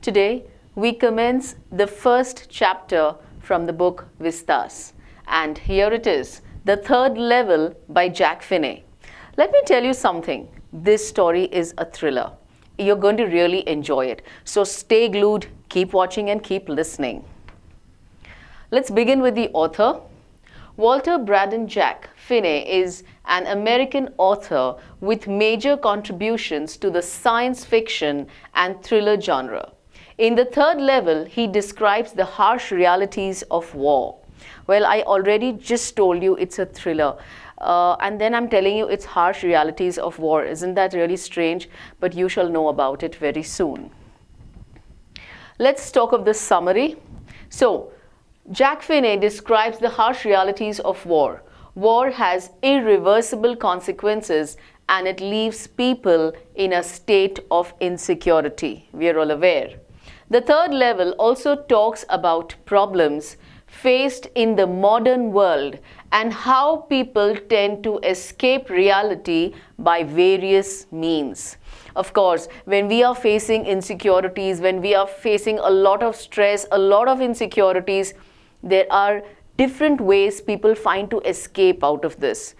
Today, we commence the first chapter from the book Vistas. And here it is, The Third Level by Jack Finney. Let me tell you something. This story is a thriller. You're going to really enjoy it. So stay glued, keep watching and keep listening. Let's begin with the author. Walter Braden Jack Finney is an American author with major contributions to the science fiction and thriller genre. In The Third Level, he describes the harsh realities of war. Well, I already just told you it's a thriller. And then I'm telling you it's harsh realities of war. Isn't that really strange? But you shall know about it very soon. Let's talk of the summary. So, Jack Finney describes the harsh realities of war. War has irreversible consequences and it leaves people in a state of insecurity. We are all aware. The Third Level also talks about problems faced in the modern world and how people tend to escape reality by various means. Of course, when we are facing insecurities, when we are facing a lot of stress, a lot of insecurities, there are different ways people find to escape out of this.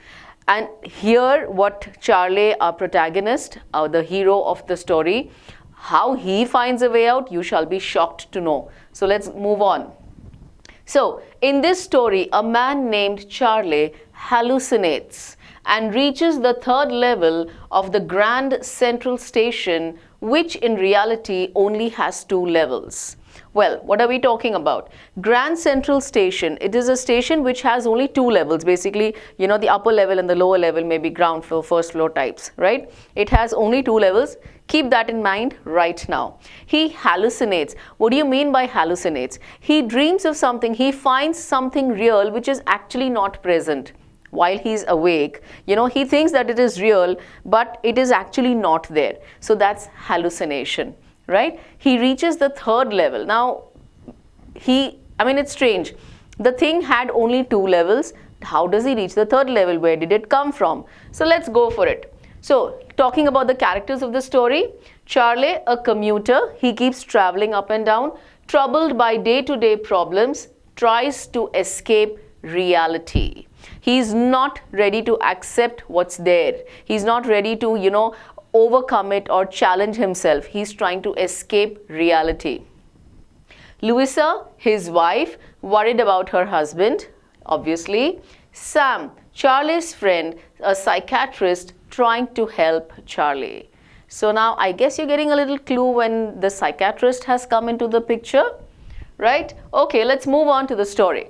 And here what Charlie, our protagonist, the hero of the story, how he finds a way out, you shall be shocked to know. So let's move on. So in this story, a man named Charlie hallucinates and reaches the third level of the Grand Central Station, which in reality only has 2 levels. Well, what are we talking about? Grand Central Station, it is a station which has only 2 levels. Basically, you know, the upper level and the lower level may be ground floor, first floor types, right? It has only 2 levels. Keep that in mind right now. He hallucinates. What do you mean by hallucinates? He dreams of something. He finds something real which is actually not present. While he's awake, you know, he thinks that it is real, but it is actually not there. So that's hallucination. Right? He reaches the 3rd level. Now, it's strange. The thing had only 2 levels. How does he reach the 3rd level? Where did it come from? So let's go for it. So, talking about the characters of the story, Charlie, a commuter, he keeps traveling up and down, troubled by day-to-day problems, tries to escape reality. He's not ready to accept what's there. He's not ready to, overcome it or challenge himself. He's trying to escape reality. Louisa, his wife, worried about her husband, obviously. Sam, Charlie's friend, a psychiatrist trying to help Charlie. So now I guess you're getting a little clue when the psychiatrist has come into the picture, right? Okay, let's move on to the story.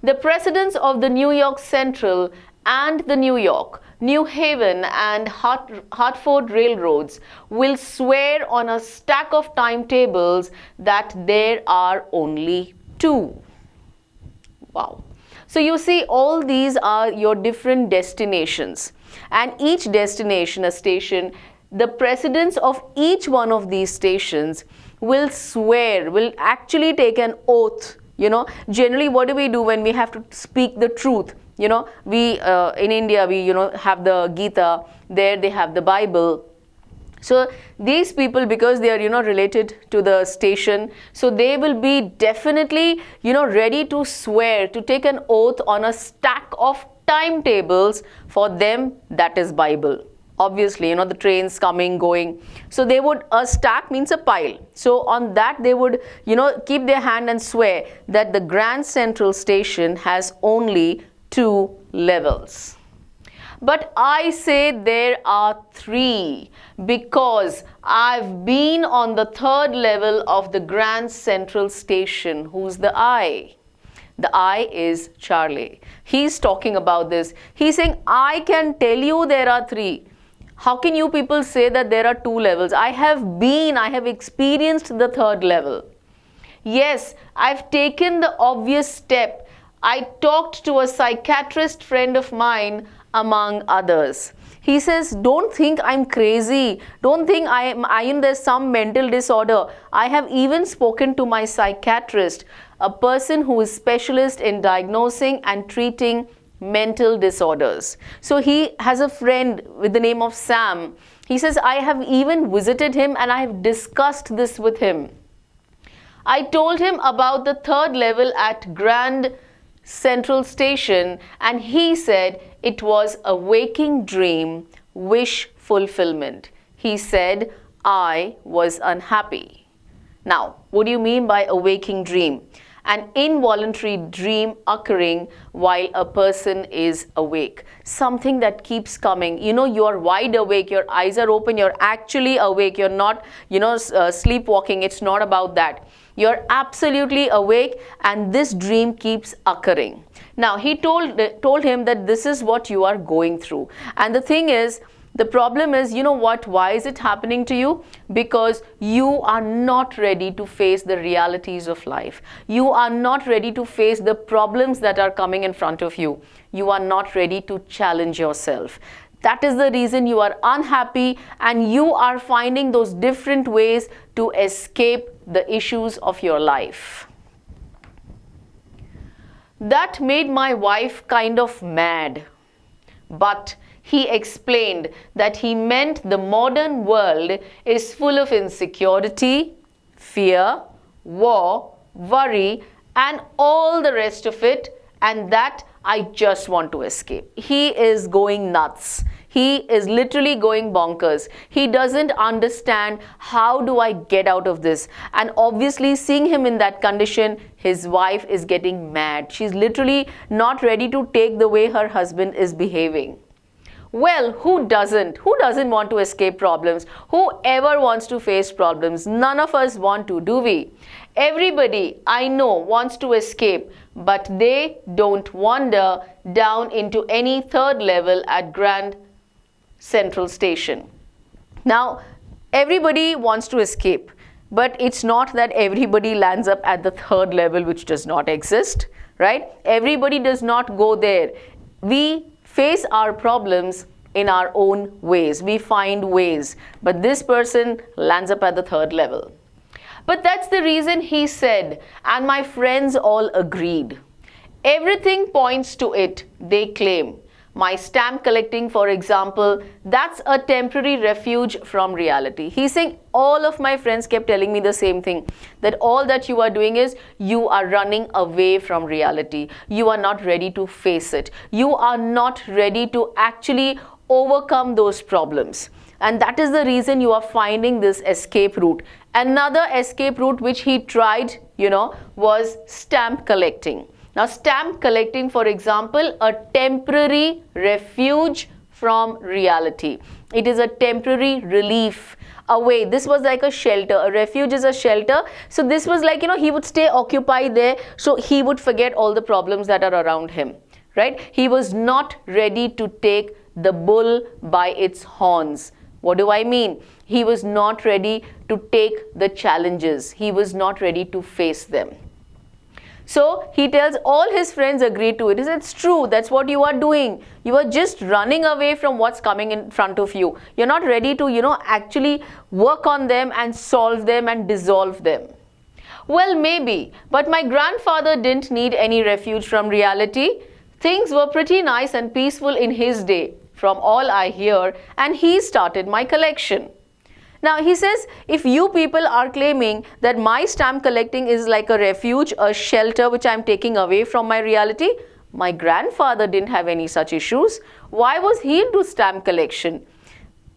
The presidents of the New York Central and the New York, New Haven and Hartford railroads will swear on a stack of timetables that there are only 2. Wow. So you see, all these are your different destinations, and each destination, a station, the presidents of each one of these stations will swear, will actually take an oath. Generally what do we do when we have to speak the truth? We in India, we have the Gita, there they have the Bible. So these people, because they are related to the station, so they will be definitely ready to swear, to take an oath on a stack of timetables. For them, that is Bible. Obviously, the trains coming, going. So they would, a stack means a pile. So on that they would, keep their hand and swear that the Grand Central Station has only 2 levels. But I say there are 3 because I've been on the 3rd level of the Grand Central Station. Who's the I? The I is Charlie. He's talking about this. He's saying, I can tell you there are 3. How can you people say that there are 2 levels? I have experienced the 3rd level. Yes, I've taken the obvious step. I talked to a psychiatrist friend of mine, among others. He says, don't think I'm crazy. Don't think there's some mental disorder. I have even spoken to my psychiatrist, a person who is specialist in diagnosing and treating mental disorders. So he has a friend with the name of Sam. He says, I have even visited him and I have discussed this with him. I told him about the third level at Grand Central Station, and he said it was a waking dream, wish fulfillment. He said I was unhappy. Now, what do you mean by a waking dream? An involuntary dream occurring while a person is awake. Something that keeps coming. You know, you're wide awake, your eyes are open, you're actually awake. You're not, sleepwalking. It's not about that. You're absolutely awake and this dream keeps occurring. Now, he told him that this is what you are going through. And the thing is, the problem is, you know what, why is it happening to you? Because you are not ready to face the realities of life. You are not ready to face the problems that are coming in front of you. You are not ready to challenge yourself. That is the reason you are unhappy and you are finding those different ways to escape the issues of your life. That made my wife kind of mad. But he explained that he meant the modern world is full of insecurity, fear, war, worry, and all the rest of it, and that I just want to escape. He is going nuts. He is literally going bonkers. He doesn't understand how do I get out of this. And obviously, seeing him in that condition, his wife is getting mad. She's literally not ready to take the way her husband is behaving. Well, who doesn't? Who doesn't want to escape problems? Whoever wants to face problems? None of us want to, do we? Everybody I know wants to escape, but they don't wander down into any third level at Grand Central Station. Now, everybody wants to escape, but it's not that everybody lands up at the third level, which does not exist, right? Everybody does not go there. We face our problems in our own ways. We find ways, but this person lands up at the third level. But that's the reason he said, and my friends all agreed. Everything points to it, they claim. My stamp collecting, for example, that's a temporary refuge from reality. He's saying all of my friends kept telling me the same thing, that all that you are doing is you are running away from reality. You are not ready to face it. You are not ready to actually overcome those problems. And that is the reason you are finding this escape route. Another escape route which he tried, was stamp collecting. Now, stamp collecting, for example, a temporary refuge from reality. It is a temporary relief away. This was like a shelter. A refuge is a shelter. So this was like, he would stay occupied there. So he would forget all the problems that are around him, right? He was not ready to take the bull by its horns. What do I mean? He was not ready to take the challenges. He was not ready to face them. So he tells all his friends agree to it. He says, it's true, that's what you are doing. You are just running away from what's coming in front of you. You're not ready to, actually work on them and solve them and dissolve them. Well, maybe, but my grandfather didn't need any refuge from reality. Things were pretty nice and peaceful in his day, from all I hear, and he started my collection. Now, he says, if you people are claiming that my stamp collecting is like a refuge, a shelter which I'm taking away from my reality, my grandfather didn't have any such issues. Why was he into stamp collection?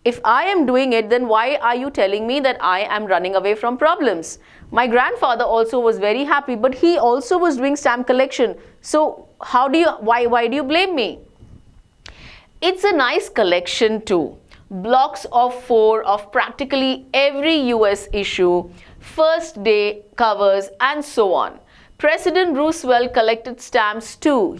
If I am doing it, then why are you telling me that I am running away from problems? My grandfather also was very happy, but he also was doing stamp collection. So why do you blame me? It's a nice collection too. Blocks of 4 of practically every US issue, first day covers, and so on. President Roosevelt collected stamps too,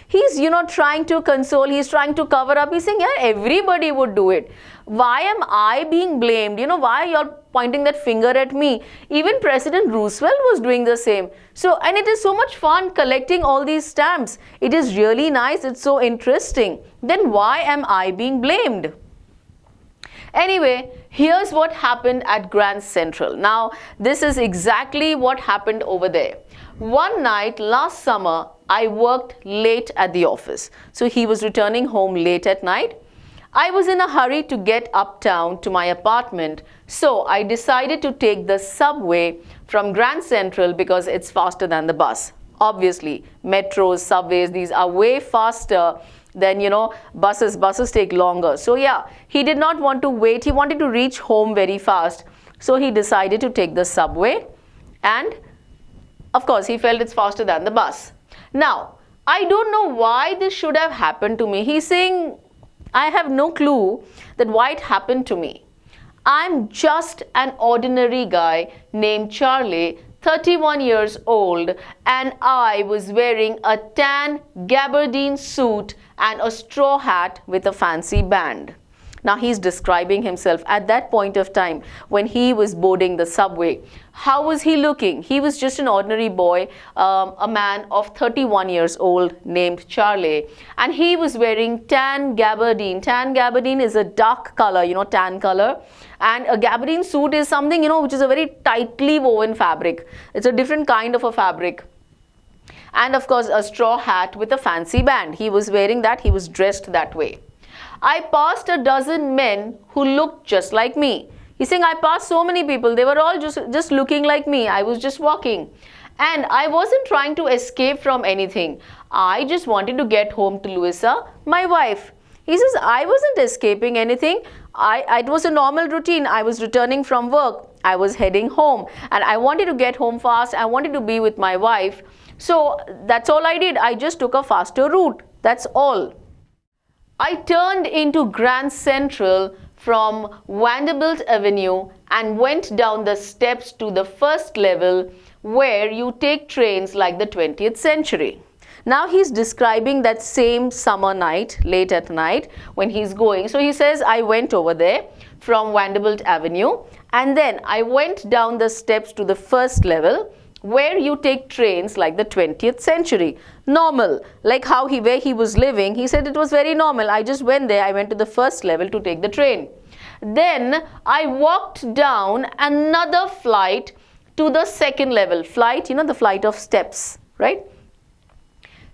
He's, trying to console, he's trying to cover up. He's saying, yeah, everybody would do it. Why am I being blamed? Why are you pointing that finger at me? Even President Roosevelt was doing the same. So, and it is so much fun collecting all these stamps. It is really nice. It's so interesting. Then why am I being blamed? Anyway, here's what happened at Grand Central. Now, this is exactly what happened over there. One night last summer, I worked late at the office. So he was returning home late at night. I was in a hurry to get uptown to my apartment, so I decided to take the subway from Grand Central because it's faster than the bus. Obviously, metros, subways, these are way faster than, buses. Buses take longer. So yeah, he did not want to wait. He wanted to reach home very fast. So he decided to take the subway, and of course, he felt it's faster than the bus. Now, I don't know why this should have happened to me. He's saying, I have no clue that why it happened to me. I'm just an ordinary guy named Charlie, 31 years old, and I was wearing a tan gabardine suit and a straw hat with a fancy band. Now he's describing himself at that point of time when he was boarding the subway. How was he looking? He was just an ordinary boy, a man of 31 years old named Charlie, and he was wearing tan gabardine. Tan gabardine is a dark color, tan color, and a gabardine suit is something, which is a very tightly woven fabric. It's a different kind of a fabric. And of course, a straw hat with a fancy band. He was wearing that. He was dressed that way. I passed a dozen men who looked just like me. He's saying, I passed so many people. They were all just looking like me. I was just walking. And I wasn't trying to escape from anything. I just wanted to get home to Louisa, my wife. He says, I wasn't escaping anything. It was a normal routine. I was returning from work. I was heading home. And I wanted to get home fast. I wanted to be with my wife. So that's all I did. I just took a faster route. That's all. I turned into Grand Central from Vanderbilt Avenue and went down the steps to the first level where you take trains like the 20th century. Now he's describing that same summer night, late at night, when he's going. So he says, I went over there from Vanderbilt Avenue and then I went down the steps to the first level where you take trains like the 20th century. Normal, like where he was living. He said it was very normal. I just went there. I went to the first level to take the train. Then I walked down another flight to the second level. Flight, the flight of steps, right?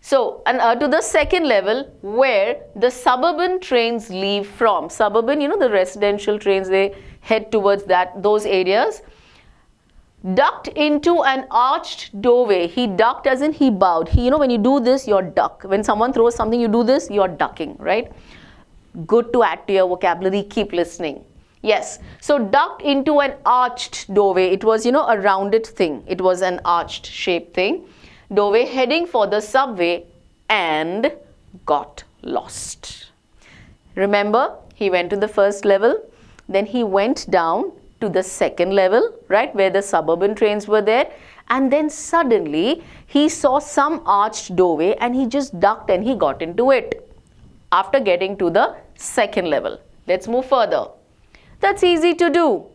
So, to the second level where the suburban trains leave from. Suburban, the residential trains, they head towards those areas. Ducked into an arched doorway. He ducked as in he bowed. When you do this, you're duck. When someone throws something, you do this, you're ducking, right? Good to add to your vocabulary. Keep listening. Yes. So ducked into an arched doorway. It was, a rounded thing. It was an arched shaped thing. Doorway heading for the subway and got lost. Remember, he went to the first level. Then he went down to the second level, right, where the suburban trains were there, and then suddenly he saw some arched doorway and he just ducked and he got into it after getting to the second level. Let's move further. That's easy to do.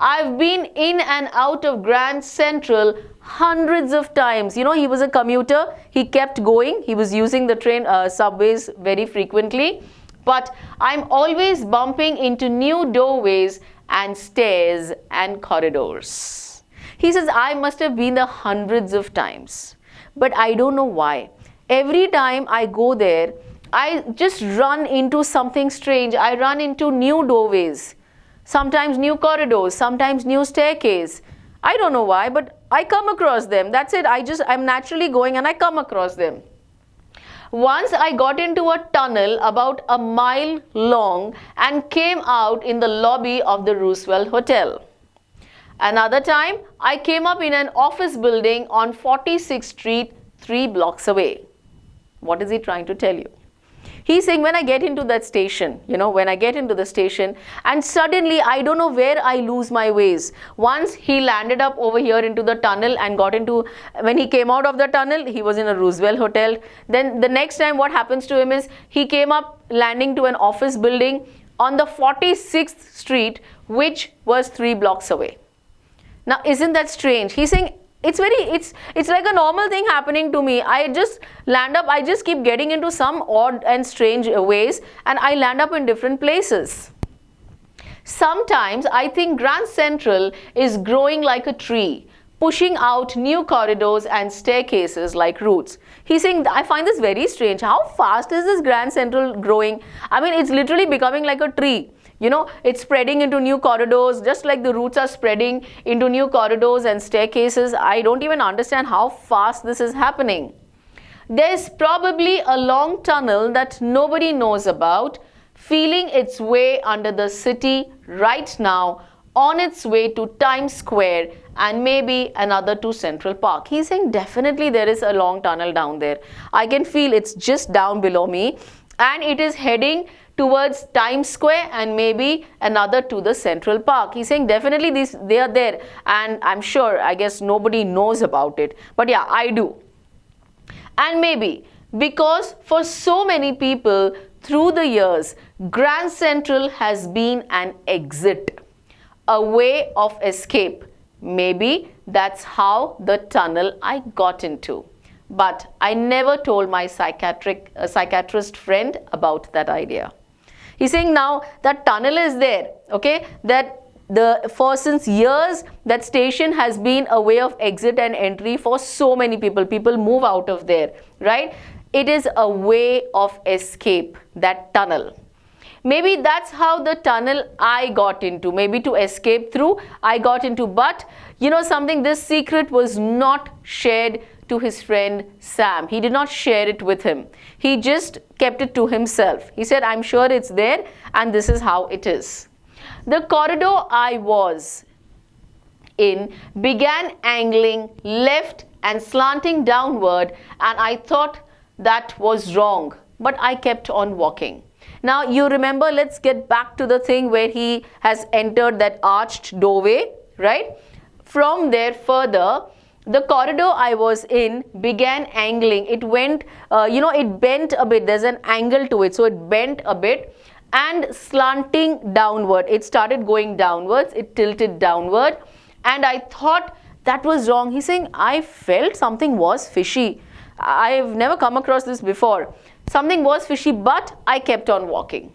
I've been in and out of Grand Central hundreds of times. He was a commuter. He kept going. He was using the subways very frequently. But I'm always bumping into new doorways and stairs and corridors. He says, I must have been there hundreds of times, but I don't know why. Every time I go there, I just run into something strange. I run into new doorways, sometimes new corridors, sometimes new staircase. I don't know why, but I come across them. That's it. I'm naturally going and I come across them. Once I got into a tunnel about a mile long and came out in the lobby of the Roosevelt Hotel. Another time, I came up in an office building on 46th Street, 3 blocks away. What is he trying to tell you? He's saying when I get into that station, when I get into the station and suddenly I don't know where I lose my ways. Once he landed up over here into the tunnel and when he came out of the tunnel, he was in a Roosevelt Hotel. Then the next time what happens to him is he came up landing to an office building on the 46th Street, which was 3 blocks away. Now, isn't that strange? He's saying, it's like a normal thing happening to me. I just land up, I just keep getting into some odd and strange ways and I land up in different places. Sometimes I think Grand Central is growing like a tree, pushing out new corridors and staircases like roots. He's saying, I find this very strange. How fast is this Grand Central growing? I mean, it's literally becoming like a tree. You know, it's spreading into new corridors, just like the roots are spreading into new corridors and staircases. I don't even understand how fast this is happening. There's probably a long tunnel that nobody knows about, feeling its way under the city right now, on its way to Times Square and maybe another to Central Park. He's saying definitely there is a long tunnel down there. I can feel it's just down below me, and it is heading towards Times Square and maybe another to the Central Park. He's saying definitely they are there, and I'm sure, I guess nobody knows about it. But yeah, I do. And maybe because for so many people through the years, Grand Central has been an exit, a way of escape. Maybe that's how the tunnel I got into. But I never told my psychiatrist friend about that idea. He's saying now that tunnel is there, okay, that for since years that station has been a way of exit and entry for so many people. People move out of there, right? It is a way of escape, that tunnel. Maybe that's how the tunnel I got into, maybe to escape through I got into. But you know something, this secret was not shared to his friend Sam. He did not share it with him. He just kept it to himself. He said, I'm sure it's there and this is how it is. The corridor I was in began angling left and slanting downward, and I thought that was wrong, but I kept on walking. Now you remember, let's get back to the thing where he has entered that arched doorway, right? From there further, the corridor I was in began angling. It went, it bent a bit. There's an angle to it. So it bent a bit and slanting downward. It started going downwards. It tilted downward. And I thought that was wrong. He's saying, I felt something was fishy. I've never come across this before. Something was fishy, but I kept on walking.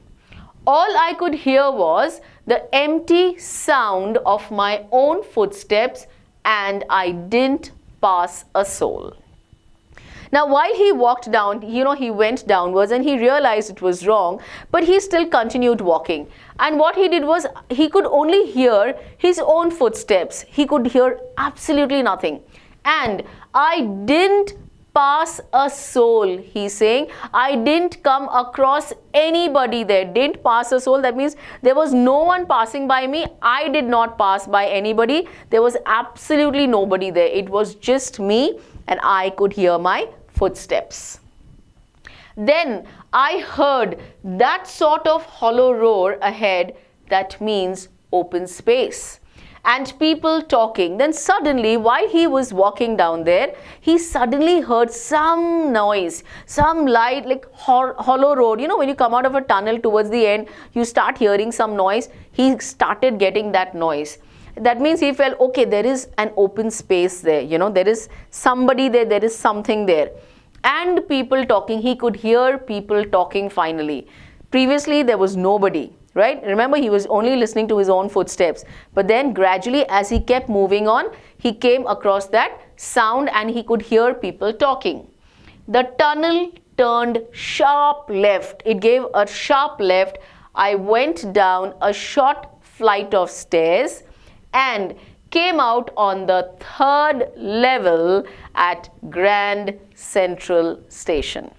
All I could hear was the empty sound of my own footsteps, and I didn't pass a soul. Now while he walked down, he went downwards and he realized it was wrong, but he still continued walking. And what he did was, he could only hear his own footsteps. He could hear absolutely nothing. And I didn't pass a soul, he's saying. I didn't come across anybody there. Didn't pass a soul. That means there was no one passing by me. I did not pass by anybody. There was absolutely nobody there. It was just me, and I could hear my footsteps. Then I heard that sort of hollow roar ahead. That means open space. And people talking. Then suddenly, while he was walking down there, he suddenly heard some noise, some light, like hollow road. When you come out of a tunnel towards the end, you start hearing some noise. He started getting that noise. That means he felt, okay, there is an open space there. There is somebody there, there is something there. And people talking. He could hear people talking finally. Previously, there was nobody. Right? Remember, he was only listening to his own footsteps. But then gradually, as he kept moving on, he came across that sound and he could hear people talking. The tunnel turned sharp left. It gave a sharp left. I went down a short flight of stairs and came out on the 3rd level at Grand Central Station.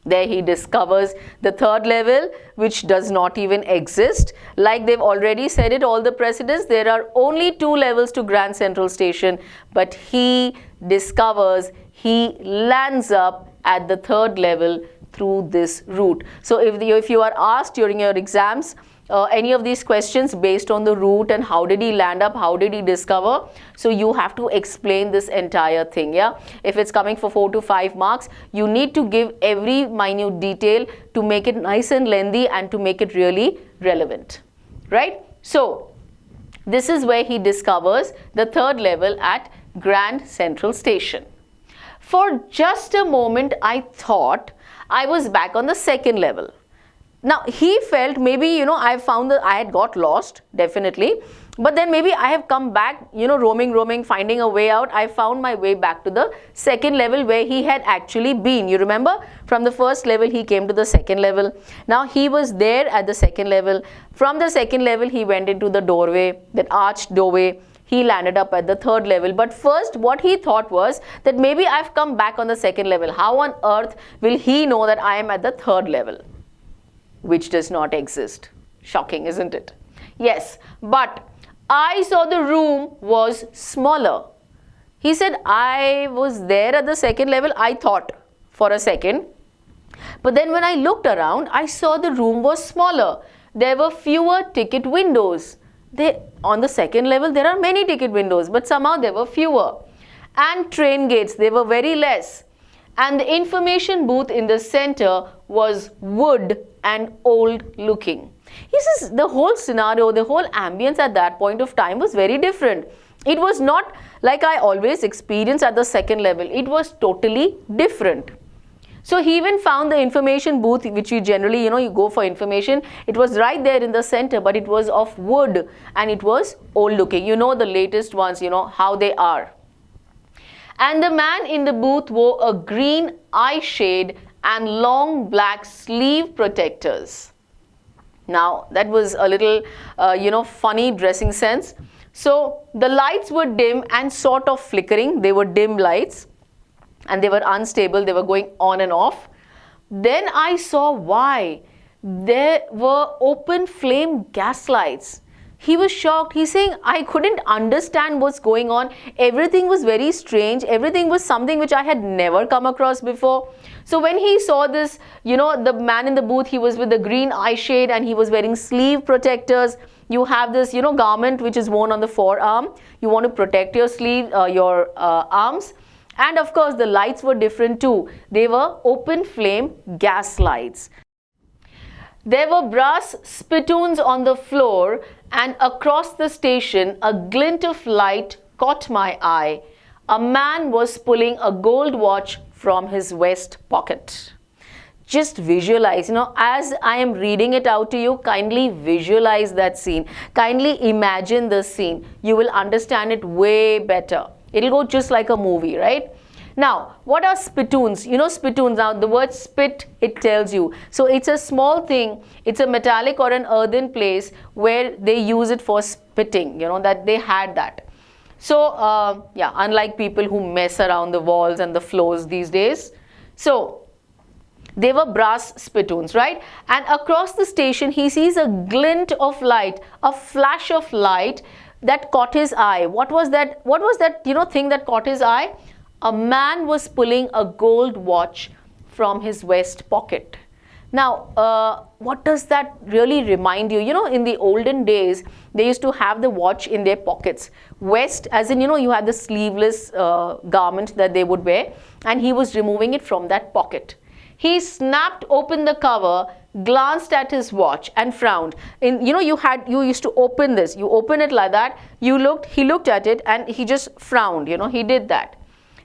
There he discovers the 3rd level, which does not even exist. Like they've already said it, all the precedents, there are only 2 levels to Grand Central Station. But he discovers, he lands up at the 3rd level through this route. So if you are asked during your exams, any of these questions based on the route and how did he land up, how did he discover, so you have to explain this entire thing. Yeah, if it's coming for 4 to 5 marks, you need to give every minute detail to make it nice and lengthy and to make it really relevant, right? So this is where he discovers the 3rd level at Grand Central Station. For just a moment I thought I was back on the 2nd level. Now he felt maybe, I found that I had got lost, definitely, but then maybe I have come back, roaming, finding a way out. I found my way back to the second level where he had actually been. You remember, from the first level he came to the second level. Now he was there at the second level. From the second level he went into the doorway, that arched doorway. He landed up at the third level. But first what he thought was that maybe I've come back on the second level. How on earth will he know that I am at the third level? Which does not exist. Shocking, isn't it? Yes, but I saw the room was smaller. He said, I was there at the second level, I thought for a second. But then when I looked around, I saw the room was smaller. There were fewer ticket windows. On the second level, there are many ticket windows, but somehow there were fewer. And train gates, they were very less. And the information booth in the center was wood and old looking. He says the whole scenario, the whole ambience at that point of time was very different. It was not like I always experience at the second level. It was totally different. So he even found the information booth, which you generally, you go for information. It was right there in the center, but it was of wood and it was old looking. You know the latest ones, how they are. And the man in the booth wore a green eye shade and long black sleeve protectors. Now that was a little, funny dressing sense. So the lights were dim and sort of flickering. They were dim lights and they were unstable. They were going on and off. Then I saw why. There were open flame gas lights. He was shocked. He's saying, I couldn't understand what's going on. Everything was very strange. Everything was something which I had never come across before. So when he saw this, the man in the booth, he was with the green eye shade and he was wearing sleeve protectors. You have this, garment which is worn on the forearm. You want to protect your sleeve, your arms. And of course, the lights were different too. They were open flame gas lights. There were brass spittoons on the floor, and across the station, a glint of light caught my eye. A man was pulling a gold watch from his vest pocket. Just visualize, as I am reading it out to you, kindly visualize that scene. Kindly imagine the scene. You will understand it way better. It'll go just like a movie, right? Now, what are spittoons? Spittoons, now the word spit, it tells you. So it's a small thing, it's a metallic or an earthen place where they use it for spitting, that they had that. So, unlike people who mess around the walls and the floors these days. So, they were brass spittoons, right? And across the station, he sees a glint of light, a flash of light that caught his eye. What was that? What was that, thing that caught his eye? A man was pulling a gold watch from his vest pocket. Now, what does that really remind you? In the olden days, they used to have the watch in their pockets. Vest, as in, you had the sleeveless garment that they would wear, and he was removing it from that pocket. He snapped open the cover, glanced at his watch and frowned. You used to open this. You open it like that. He looked at it and he just frowned. He did that.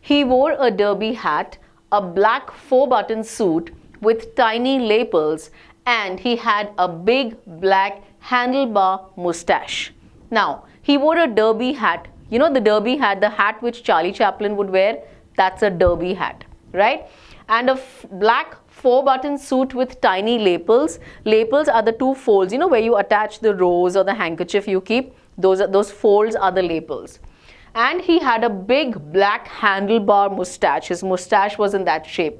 He wore a derby hat, a black 4-button suit with tiny lapels, and he had a big black handlebar mustache. Now, he wore a derby hat. The derby hat, the hat which Charlie Chaplin would wear, that's a derby hat, right? And a black 4-button suit with tiny lapels. Lapels are the two folds, where you attach the rose or the handkerchief you keep. Those folds are the lapels. And he had a big black handlebar mustache. His mustache was in that shape.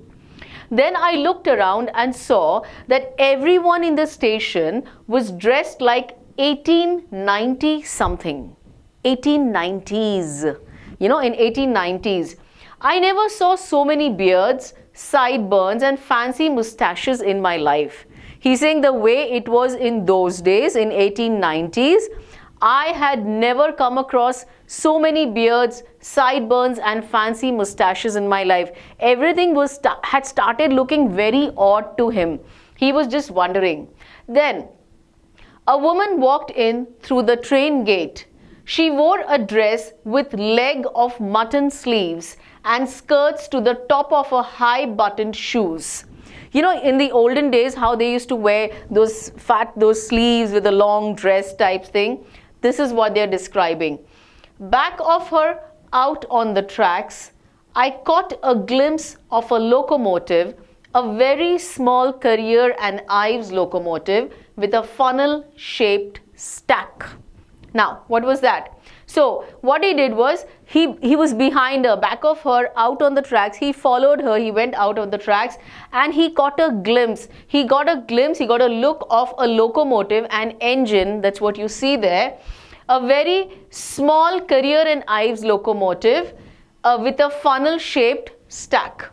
Then I looked around and saw that everyone in the station was dressed like 1890 something. 1890s. In 1890s. I never saw so many beards, sideburns and fancy mustaches in my life. He's saying the way it was in those days, in 1890s, I had never come across so many beards, sideburns and fancy mustaches in my life. Everything had started looking very odd to him. He was just wondering. Then a woman walked in through the train gate. She wore a dress with leg of mutton sleeves and skirts to the top of her high buttoned shoes. You know, in the olden days, how they used to wear those sleeves with a long dress type thing. This is what they're describing. Back of her, out on the tracks, I caught a glimpse of a locomotive, a very small Carrier and Ives locomotive with a funnel-shaped stack. Now, what was that? So, what he did was, he was behind her, back of her, out on the tracks. He followed her, he went out of the tracks, and he caught a glimpse. He got a look of a locomotive and engine. That's what you see there. A very small Carrier and Ives locomotive with a funnel-shaped stack.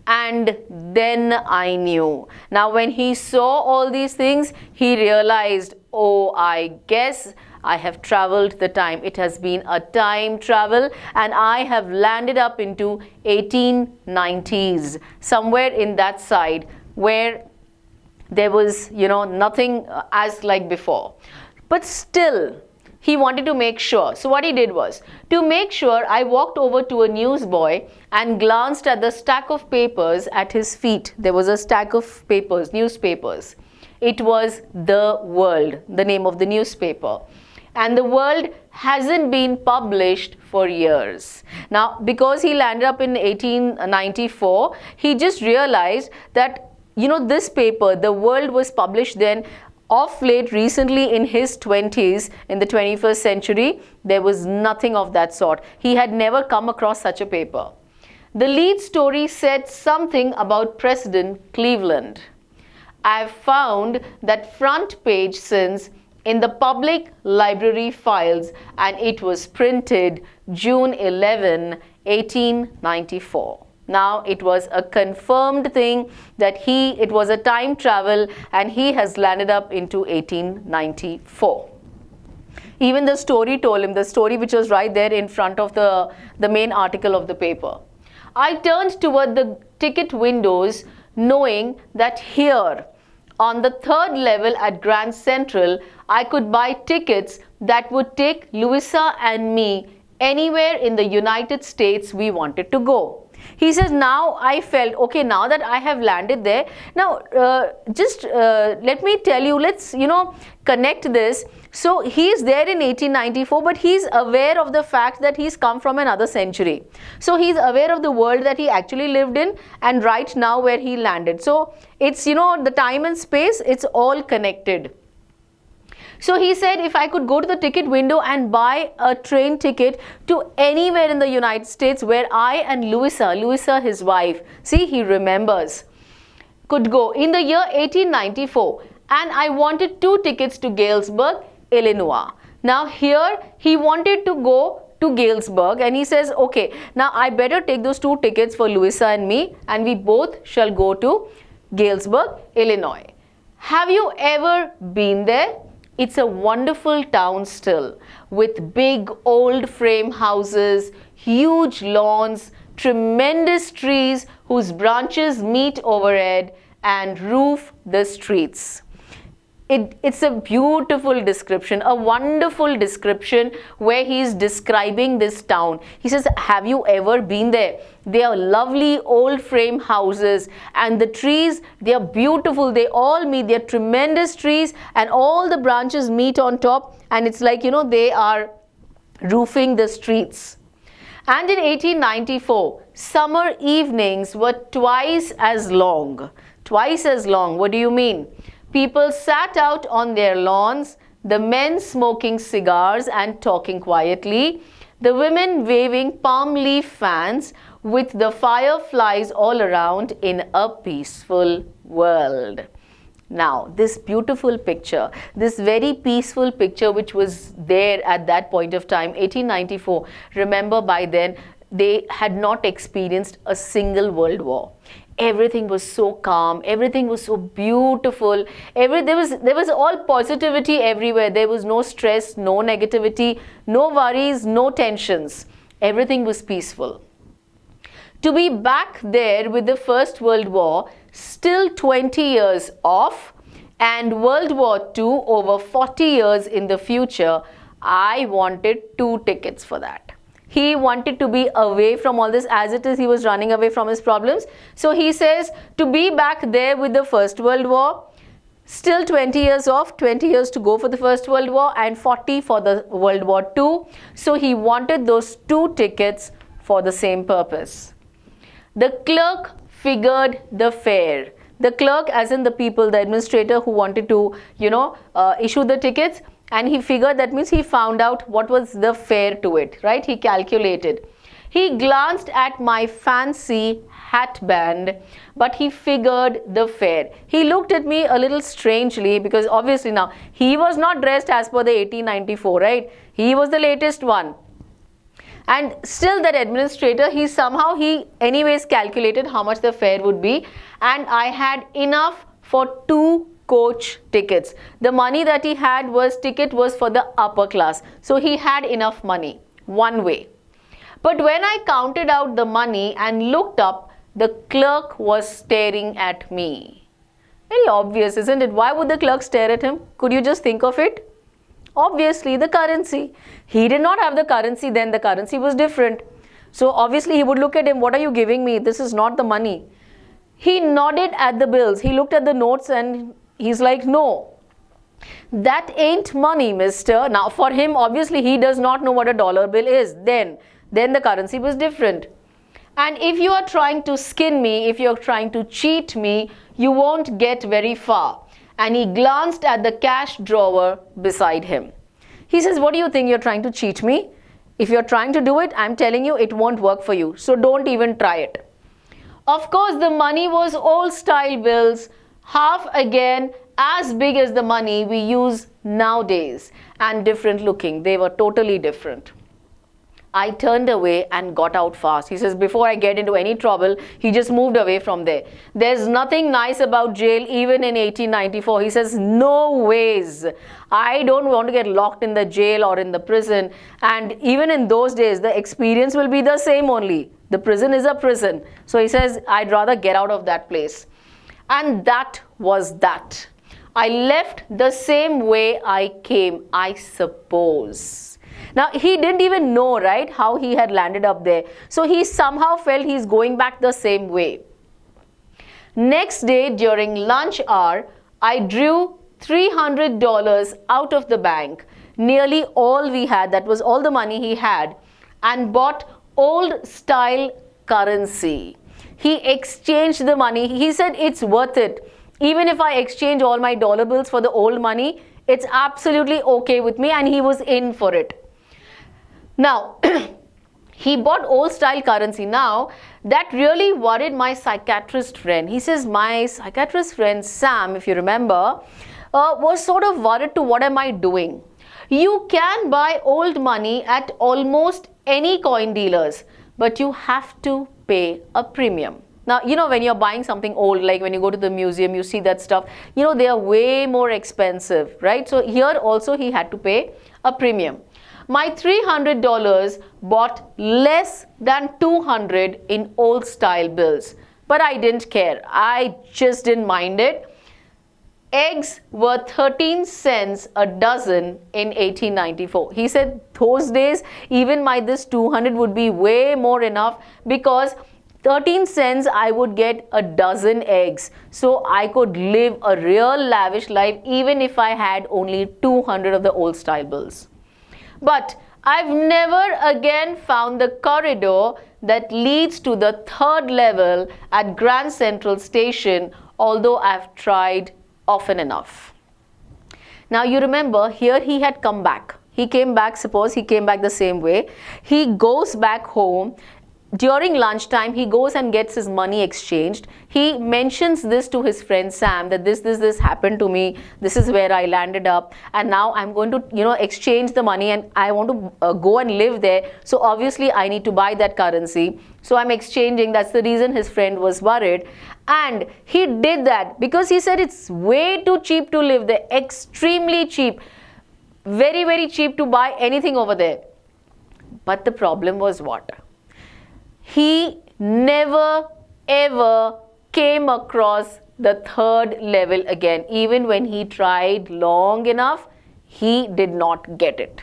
And then I knew. Now, when he saw all these things, he realized, oh, I guess I have traveled the time. It has been a time travel, and I have landed up into 1890s, somewhere in that side where there was, you know, nothing as like before. But still, he wanted to make sure. So what he did was, to make sure, I walked over to a newsboy and glanced at the stack of papers at his feet. There was a stack of papers, newspapers. It was The World, the name of the newspaper. And The World hasn't been published for years. Now, because he landed up in 1894, he just realized that, you know, this paper, The World, was published then. Of late, recently in his 20s, in the 21st century, there was nothing of that sort. He had never come across such a paper. The lead story said something about President Cleveland. I've found that front page since in the public library files, and it was printed June 11, 1894. Now, it was a confirmed thing that it was a time travel, and he has landed up into 1894. Even the story told him, the story which was right there in front of the main article of the paper. I turned toward the ticket windows, knowing that here, on the third level at Grand Central, I could buy tickets that would take Louisa and me anywhere in the United States we wanted to go. He says, now I felt, okay, now that I have landed there, now let me tell you, let's, you know, connect this. So he is there in 1894, but he's aware of the fact that he's come from another century. So he's aware of the world that he actually lived in, and right now where he landed. So it's, you know, the time and space, it's all connected. So he said, if I could go to the ticket window and buy a train ticket to anywhere in the United States where I and Louisa his wife, see, he remembers, could go in the year 1894, and I wanted 2 tickets to Galesburg, Illinois. Now here he wanted to go to Galesburg, and he says, okay, now I better take those 2 tickets for Louisa and me, and we both shall go to Galesburg, Illinois. Have you ever been there? It's a wonderful town still, with big old frame houses, huge lawns, tremendous trees whose branches meet overhead and roof the streets. It's a beautiful description, a wonderful description where he is describing this town. He says, have you ever been there? They are lovely old frame houses, and the trees, they are beautiful. They all meet, they are tremendous trees, and all the branches meet on top, and it's like, you know, they are roofing the streets. And in 1894, summer evenings were twice as long. Twice as long, what do you mean? People sat out on their lawns, the men smoking cigars and talking quietly, the women waving palm leaf fans with the fireflies all around in a peaceful world. Now, this beautiful picture, this very peaceful picture which was there at that point of time, 1894, remember by then they had not experienced a single world war. Everything was so calm, everything was so beautiful, there was all positivity everywhere. There was no stress, no negativity, no worries, no tensions. Everything was peaceful. To be back there with the First World War still 20 years off, and World War II over 40 years in the future, I wanted 2 tickets for that. He wanted to be away from all this. As it is, he was running away from his problems. So he says to be back there with the First World War, still 20 years off, 20 years to go for the First World War and 40 for the World War II. So he wanted those 2 tickets for the same purpose. The clerk figured the fare. The clerk, as in the people, the administrator who wanted to, issue the tickets, and he figured, that means he found out what was the fare to it, right? He calculated. He glanced at my fancy hatband, but he figured the fare. He looked at me a little strangely, because obviously now he was not dressed as per the 1894, right? He was the latest one. And still that administrator, he anyways calculated how much the fare would be, and I had enough for 2 coach tickets. The money that he had ticket was for the upper class. So he had enough money, one way. But when I counted out the money and looked up, the clerk was staring at me. Very obvious, isn't it? Why would the clerk stare at him? Could you just think of it? Obviously, the currency. He did not have the currency then. The currency was different. So obviously, he would look at him. What are you giving me? This is not the money. He nodded at the bills. He looked at the notes and he's like, no, that ain't money, mister. Now, for him, obviously, he does not know what a dollar bill is. Then the currency was different. And if you are trying to skin me, if you're trying to cheat me, you won't get very far. And he glanced at the cash drawer beside him. He says, what do you think? You're trying to cheat me? If you're trying to do it, I'm telling you, it won't work for you. So don't even try it. Of course, the money was old style bills, half again as big as the money we use nowadays, and different looking. They were totally different. I turned away and got out fast. He says, before I get into any trouble, he just moved away from there. There's nothing nice about jail even in 1894. He says, no ways. I don't want to get locked in the jail or in the prison. And even in those days, the experience will be the same only. The prison is a prison. So he says, I'd rather get out of that place. And that was that. I left the same way I came, I suppose. Now, he didn't even know, right, how he had landed up there. So he somehow felt he's going back the same way. Next day, during lunch hour, I drew $300 out of the bank, nearly all we had, that was all the money he had, and bought old style currency. He exchanged the money. He said it's worth it. Even if I exchange all my dollar bills for the old money, it's absolutely okay with me, and he was in for it. Now, he bought old style currency. Now, that really worried my psychiatrist friend. He says, my psychiatrist friend Sam, if you remember, was sort of worried to what am I doing? You can buy old money at almost any coin dealers, but you have to pay a premium. Now, when you're buying something old, like when you go to the museum, you see that stuff, they are way more expensive, right? So here also he had to pay a premium. My $300 bought less than $200 in old style bills, but I didn't care. I just didn't mind it. Eggs were 13 cents a dozen in 1894. He said those days, even this 200 would be way more enough, because 13 cents I would get a dozen eggs. So I could live a real lavish life even if I had only 200 of the old style bills. But I've never again found the corridor that leads to the 3rd level at Grand Central Station, although I've tried often enough. Now you remember, here he had come back. He came back, suppose he came back the same way. He goes back home. During lunchtime, he goes and gets his money exchanged. He mentions this to his friend Sam, that this happened to me. This is where I landed up. And now I'm going to, exchange the money, and I want to go and live there. So obviously, I need to buy that currency. So I'm exchanging. That's the reason his friend was worried. And he did that because he said it's way too cheap to live there. Extremely cheap. Very, very cheap to buy anything over there. But the problem was what? He never ever came across the 3rd level again. Even when he tried long enough, he did not get it.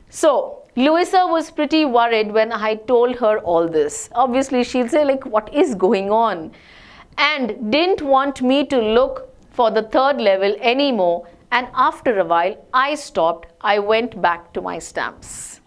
So Louisa was pretty worried when I told her all this. Obviously, she'll say like, what is going on? And didn't want me to look for the third level anymore. And after a while, I stopped. I went back to my stamps.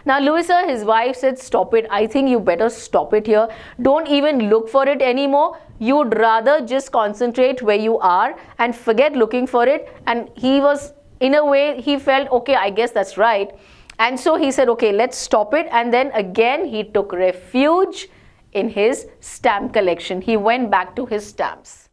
Now, Louisa, his wife, said, stop it. I think you better stop it here. Don't even look for it anymore. You'd rather just concentrate where you are and forget looking for it. And he was, in a way, he felt, okay, I guess that's right. And so he said, okay, let's stop it. And then again, he took refuge in his stamp collection. He went back to his stamps.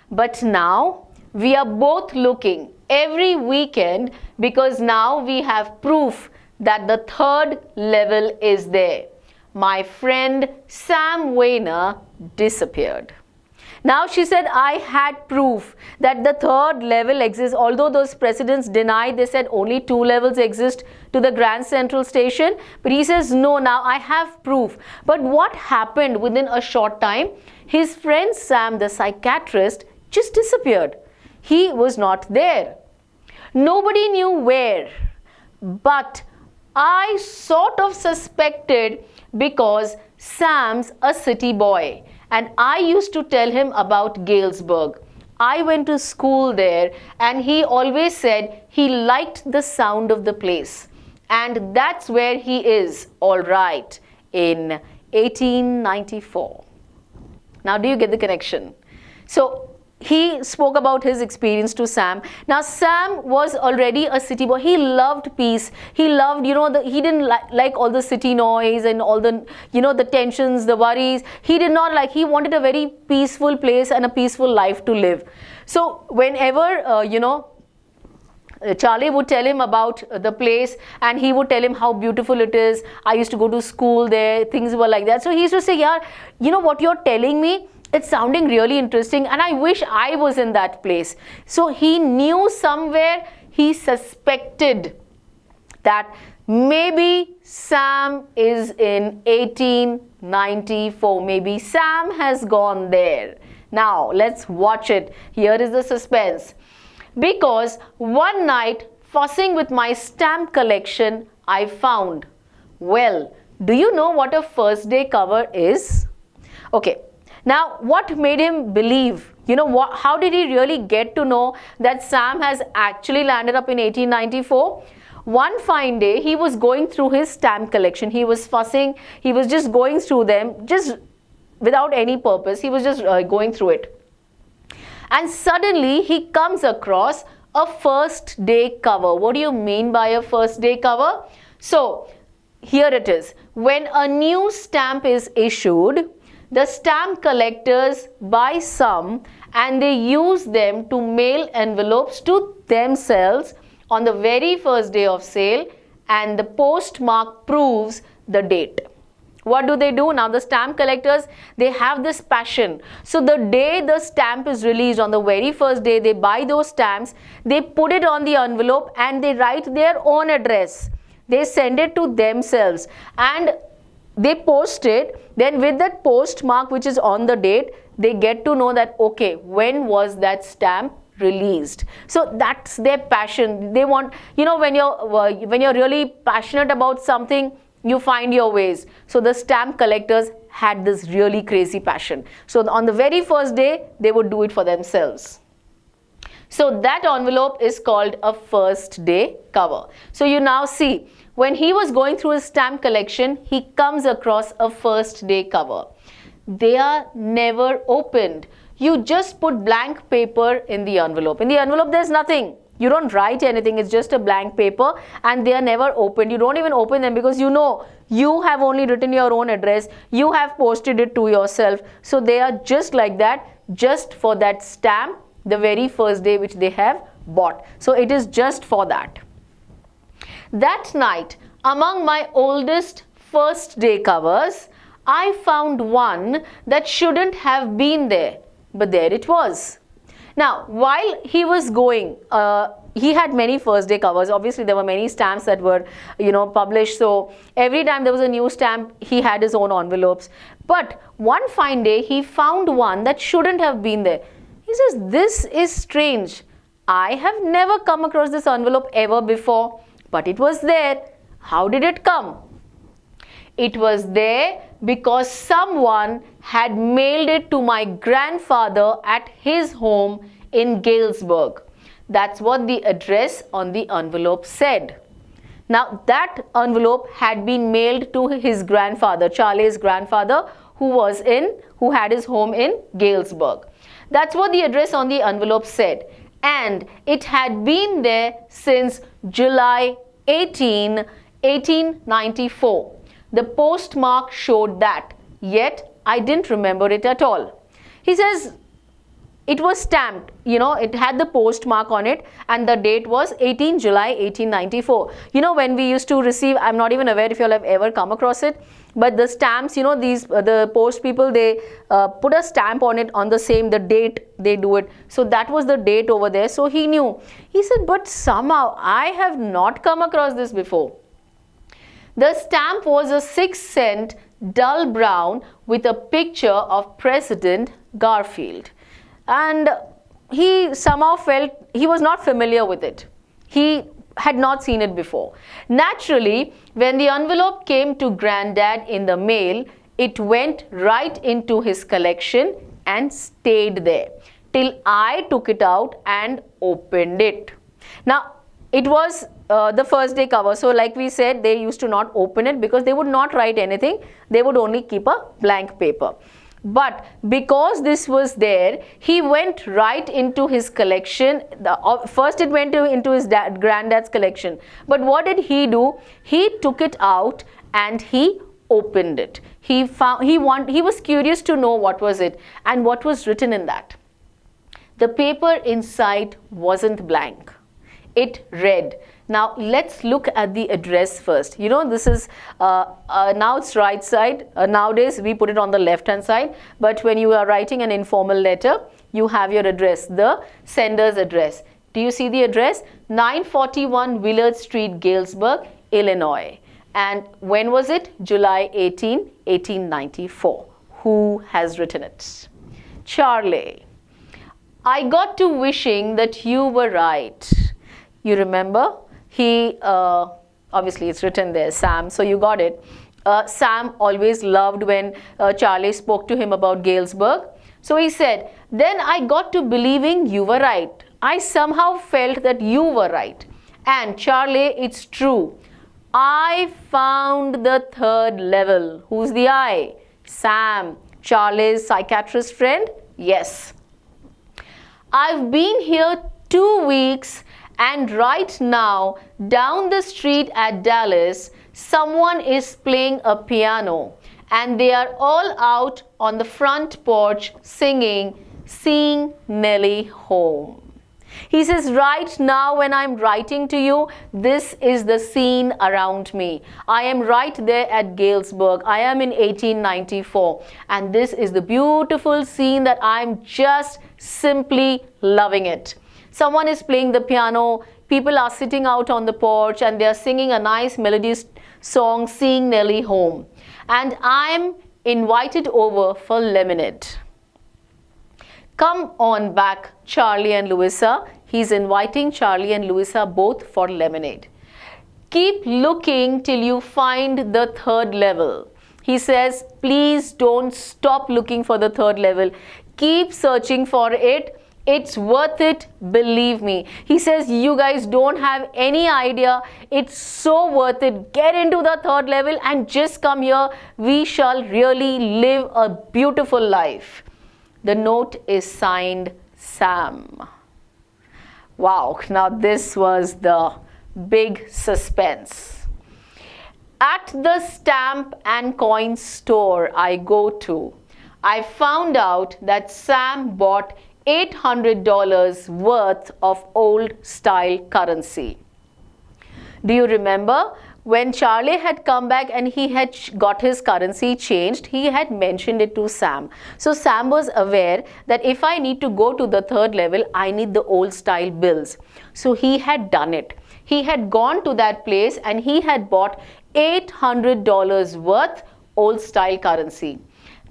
But now we are both looking every weekend because now we have proof that the third level is there. My friend Sam Weiner disappeared. Now she said, I had proof that the third level exists. Although those presidents denied, they said only 2 levels exist to the Grand Central Station. But he says, no, now I have proof. But what happened within a short time? His friend Sam, the psychiatrist, just disappeared. He was not there. Nobody knew where. But I sort of suspected because Sam's a city boy and I used to tell him about Galesburg. I went to school there and he always said he liked the sound of the place. And that's where he is, all right, in 1894. Now, do you get the connection? So, he spoke about his experience to Sam. Now, Sam was already a city boy. He loved peace. He loved, he didn't like all the city noise and all the, the tensions, the worries. He did not like, he wanted a very peaceful place and a peaceful life to live. So, whenever, Charlie would tell him about the place and he would tell him how beautiful it is. I used to go to school there. Things were like that. So, he used to say, yeah, what you're telling me, it's sounding really interesting and I wish I was in that place. So he knew somewhere, he suspected that maybe Sam is in 1894. Maybe Sam has gone there. Now let's watch it. Here is the suspense. Because one night, fussing with my stamp collection, I found, well, do you know what a first day cover is? Okay. Now, what made him believe? How did he really get to know that Sam has actually landed up in 1894? One fine day, he was going through his stamp collection. He was fussing. He was just going through them, just without any purpose. He was just going through it. And suddenly, he comes across a first day cover. What do you mean by a first day cover? So, here it is. When a new stamp is issued, the stamp collectors buy some and they use them to mail envelopes to themselves on the very first day of sale and the postmark proves the date. What do they do? Now the stamp collectors, they have this passion. So the day the stamp is released, on the very first day, they buy those stamps, they put it on the envelope and they write their own address. They send it to themselves and they post it. Then with that postmark which is on the date, they get to know that, okay, when was that stamp released? So that's their passion. They want, when you're really passionate about something, you find your ways. So the stamp collectors had this really crazy passion. So on the very first day, they would do it for themselves. So that envelope is called a first day cover. So you now see, when he was going through his stamp collection, he comes across a first day cover. They are never opened. You just put blank paper in the envelope. In the envelope, there's nothing. You don't write anything. It's just a blank paper and they are never opened. You don't even open them because you have only written your own address. You have posted it to yourself. So they are just like that, just for that stamp, the very first day which they have bought. So it is just for that. That night, among my oldest first day covers, I found one that shouldn't have been there, but there it was. Now, while he was going, he had many first day covers. Obviously, there were many stamps that were, published. So every time there was a new stamp, he had his own envelopes. But one fine day, he found one that shouldn't have been there. He says, this is strange. I have never come across this envelope ever before. But it was there. How did it come? It was there because someone had mailed it to my grandfather at his home in Galesburg. That's what the address on the envelope said. Now that envelope had been mailed to his grandfather, Charlie's grandfather, who had his home in Galesburg. That's what the address on the envelope said, and it had been there since July 18, 1894. The postmark showed that, yet I didn't remember it at all. He says it was stamped, it had the postmark on it, and the date was 18 July 1894. When we used to receive, I'm not even aware if you all have ever come across it, but the stamps, the post people, they put a stamp on it on the date they do it. So that was the date over there. So he knew. He said, but somehow I have not come across this before. The stamp was a 6-cent dull brown with a picture of President Garfield. And he somehow felt he was not familiar with it. He had not seen it before. Naturally, when the envelope came to Granddad in the mail, it went right into his collection and stayed there till I took it out and opened it. Now, it was the first day cover. So like we said, they used to not open it because they would not write anything. They would only keep a blank paper. But because this was there, he went right into his collection. First it went into his granddad's collection. But what did he do? He took it out and he opened it. He was curious to know what was it and what was written in that. The paper inside wasn't blank. It read. Now let's look at the address first. This is now it's right side. Nowadays we put it on the left hand side, but when you are writing an informal letter, you have your address, the sender's address. Do you see the address? 941 Willard Street, Galesburg, Illinois. And when was it? July 18, 1894. Who has written it? Charlie. I got to wishing that you were right. You remember? He, obviously it's written there, Sam, so you got it. Sam always loved when Charlie spoke to him about Galesburg. So he said, then I got to believing you were right. I somehow felt that you were right. And Charlie, it's true. I found the third level. Who's the I? Sam, Charlie's psychiatrist friend? Yes. I've been here 2 weeks. And right now, down the street at Dallas, someone is playing a piano and they are all out on the front porch singing, Seeing Nellie Home. He says, right now when I'm writing to you, this is the scene around me. I am right there at Galesburg. I am in 1894. And this is the beautiful scene that I'm just simply loving it. Someone is playing the piano, people are sitting out on the porch and they are singing a nice melodious song, Seeing Nellie Home. And I'm invited over for lemonade. Come on back, Charlie and Louisa. He's inviting Charlie and Louisa both for lemonade. Keep looking till you find the third level. He says, please don't stop looking for the third level. Keep searching for it. It's worth it, believe me. He says, you guys don't have any idea. It's so worth it. Get into the third level and just come here. We shall really live a beautiful life. The note is signed Sam. Wow, now this was the big suspense. At the stamp and coin store I go to, I found out that Sam bought $800 worth of old style currency. Do you remember when Charlie had come back and he had got his currency changed, he had mentioned it to Sam. So Sam was aware that if I need to go to the third level, I need the old style bills. So he had done it. He had gone to that place and he had bought $800 worth old style currency.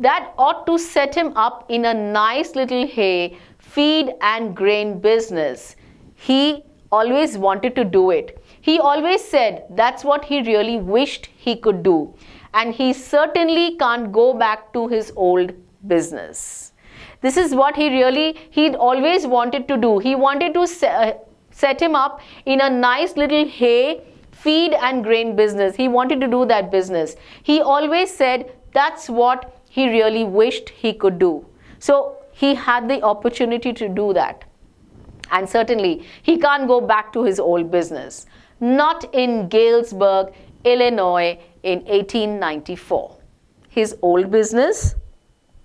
That ought to set him up in a nice little hay, feed and grain business. He always wanted to do it. He always said that's what he really wished he could do. And he certainly can't go back to his old business. This is what he'd always wanted to do. He wanted to set him up in a nice little hay, feed and grain business. He wanted to do that business. He always said that's what he really wished he could do. So he had the opportunity to do that. And certainly he can't go back to his old business. Not in Galesburg, Illinois in 1894. His old business?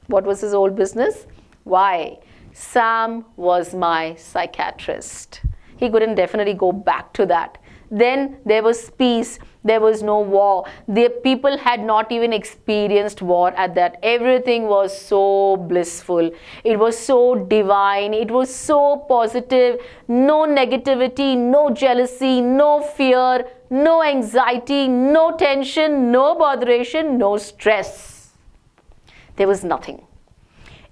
What was his old business? Why? Sam was my psychiatrist. He couldn't definitely go back to that. Then there was peace. There was no war. The people had not even experienced war at that. Everything was so blissful. It was so divine. It was so positive. No negativity, no jealousy, no fear, no anxiety, no tension, no botheration, no stress. There was nothing.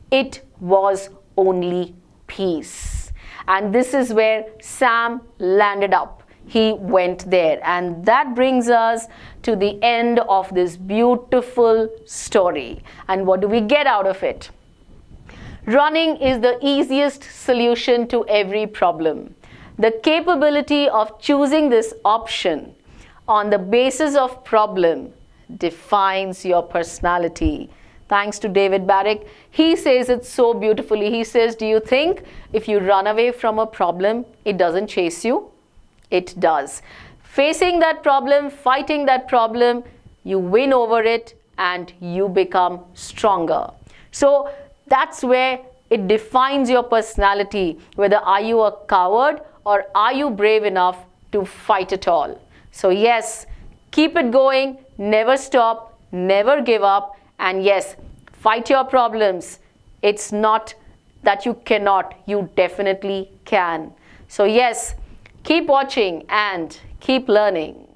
It was only peace. And this is where Sam landed up. He went there. And that brings us to the end of this beautiful story. And what do we get out of it? Running is the easiest solution to every problem. The capability of choosing this option on the basis of problem defines your personality. Thanks to David Barrick. He says it so beautifully. He says, do you think if you run away from a problem, it doesn't chase you? It does. Facing that problem, fighting that problem, you win over it and you become stronger. So that's where it defines your personality. Whether are you a coward or are you brave enough to fight it all? So yes, keep it going, never stop, never give up, and yes, fight your problems. It's not that you cannot, you definitely can. So yes, keep watching and keep learning.